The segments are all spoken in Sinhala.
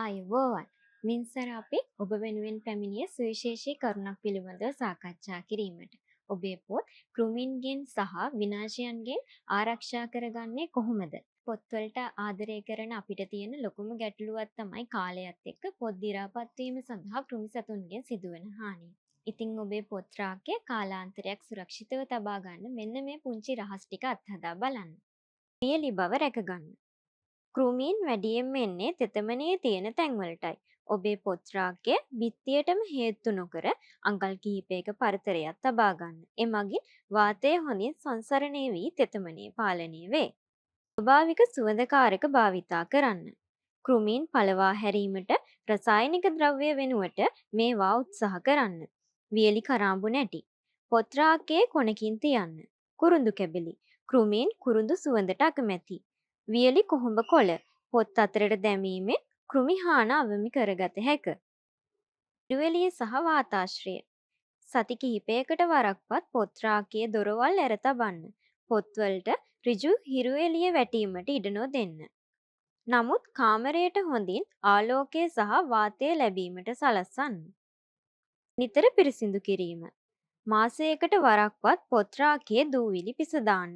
ආයුබෝවන්. මින්සර අපි ඔබ වෙනුවෙන් පැමිණිය සුවිශේෂී කරුණක් පිළිබඳව සාකච්ඡා කිරීමට. ඔබේ පොත් කෘමීන්ගෙන් සහ විනාශයන්ගෙන් ආරක්ෂා කරගන්නේ කොහොමද? පොත්වලට ආදරය කරන අපිට තියෙන ලොකුම ගැටලුවක් තමයි කාලයත් එක්ක පොත් දි รา පත් වීම සඳහා කෘමි සතුන්ගෙන් සිදුවන හානිය. ඉතින් ඔබේ පොත් රාක්කය කාලාන්තරයක් සුරක්ෂිතව තබා ගන්න මෙන්න මේ පුංචි රහස් ටික අත්හදා බලන්න. පියලි බව රැකගන්න. කෘමීන් වැඩියෙන්ම එන්නේ තෙතමනේ තියෙන තැන්වලටයි. ඔබේ පොත් රාක්කය බිත්තියටම හේතු නොකර අඟල් කිහිපයක පරතරයක් තබා ගන්න. එමගින් වාතය හොඳින් සංසරණය වී තෙතමනේ පාලනය වේ. ස්වභාවික සුවඳකාරක භාවිතා කරන්න. කෘමීන් පළවා හැරීමට රසායනික ද්‍රව්‍ය වෙනුවට මේවා උත්සාහ කරන්න. වියලි කරාඹු නැටි. පොත් රාක්කයේ කොනකින් තියන්න. කුරුඳු කැබලි. කෘමීන් කුරුඳු සුවඳට අකමැති. වියලි කොහොඹ කොළ පොත් අතරට දැමීමෙන් කෘමි හාන අවමි කරගත හැක. හිරුවෙලිය සහ වාතාශ්‍රය. සති කිහිපයකට වරක්වත් පොත් රාක්කයේ දොරවල් ඇර තබන්න. පොත්වලට ඍජු හිරුවෙලිය වැටීමට ඉඩ නොදෙන්න. නමුත් කාමරයට හොඳින් ආලෝකය සහ වාතය ලැබීමට සලස්වන්න. නිතර පිරිසිදු කිරීම. මාසයකට වරක්වත් පොත් රාක්කයේ දූවිලි පිස දාන්න.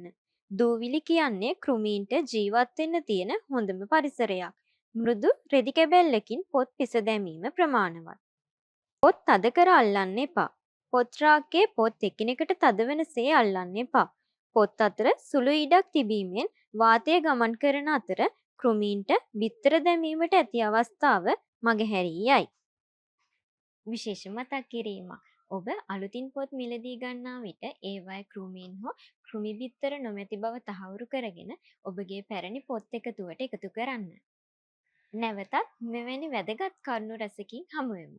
දූවිලි කියන්නේ කෘමීන්ට ජීවත් වෙන්න තියෙන හොඳම පරිසරයක්. මෘදු රෙදි කැබැල්ලකින් පොත් පිස දැමීම ප්‍රමාණවත්. පොත් තද කර අල්ලන්න එපා. පොත් රාක්කයේ පොත් එකිනෙකට තදවනසේ අල්ලන්න එපා. පොත් අතර සුළු ඉඩක් තිබීමෙන් වාතය ගමන් කරන අතර කෘමීන්ට බිත්තර දැමීමට ඇති අවස්ථාව මගහැරී යයි. විශේෂ මතක් කිරීමක්. ඔබ අලුතින් පොත් මිලදී ගන්නා විට ඒවායේ කෘමීන් හෝ කෘමි බිත්තර නොමැති බව තහවුරු කරගෙන ඔබගේ පැරණි පොත් එකතුවට එකතු කරන්න. නැවතත් මෙවැනි වැදගත් කරුණු රැසකින් හමුවෙමු.